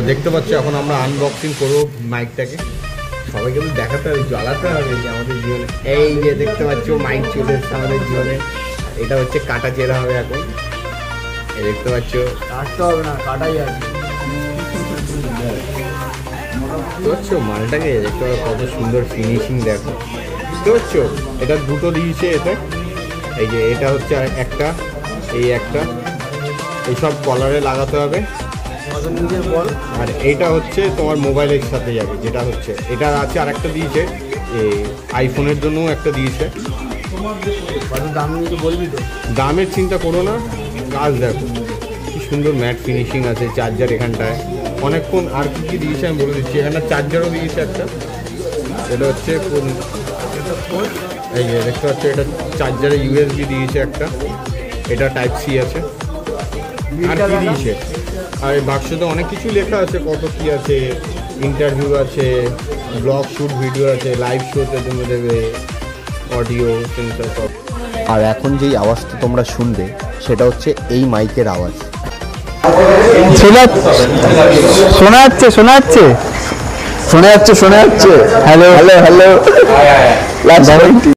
দেখতে পাচ্ছ এখন আমরা আনবক্সিং করবো মাইকটাকে। সবাইকে দেখাতে হবে, জ্বালাতে হবে যে আমাদের জীবনে। এই যে দেখতে পাচ্ছ মাইক চলে এসছে আমাদের জীবনে। এটা হচ্ছে কাটা চেরা হবে এখন। এই দেখতে পাচ্ছ, কাটতে হবে না, কাটাই আছে। বুঝতে পারছো মালটাকে? দেখতে পাচ্ছ কত সুন্দর ফিনিশিং, দেখো। বুঝতে পারছো? এটা দুটো দিয়েছে এতে। এই যে এটা হচ্ছে একটা, এই একটা, এইসব কলারে লাগাতে হবে। আর এইটা হচ্ছে তোমার মোবাইলের সাথে যাবে, যেটা হচ্ছে এটা আছে। আর একটা দিয়েছে এই আইফোনের জন্যও একটা দিয়েছে। দামের চিন্তা করো না, কাজ দেখো কি সুন্দর ম্যাট ফিনিশিং আছে। চার্জার এখানটায় অনেকক্ষণ। আর কি কি দিয়েছে আমি বলে দিচ্ছি। এখানটা চার্জারও দিয়েছে একটা। এটা হচ্ছে এই যে দেখতে পাচ্ছ, এটা চার্জারে ইউএসবি দিয়েছে একটা। এটা টাইপ সি আছে। আর কি দিয়েছে? আর এই বাক্সতে অনেক কিছু লেখা আছে, কত কি আছে। ইন্টারভিউ আছে, ব্লগ শ্যুট ভিডিও আছে, লাইভ শোতে জন্য দেবে, অডিও সেন্সার সব। আর এখন যেই আওয়াজটা তোমরা শুনবে সেটা হচ্ছে এই মাইকের আওয়াজ। শোনা যাচ্ছে, শোনা যাচ্ছে, শোনা যাচ্ছে, শোনা যাচ্ছে। Hello hello hello.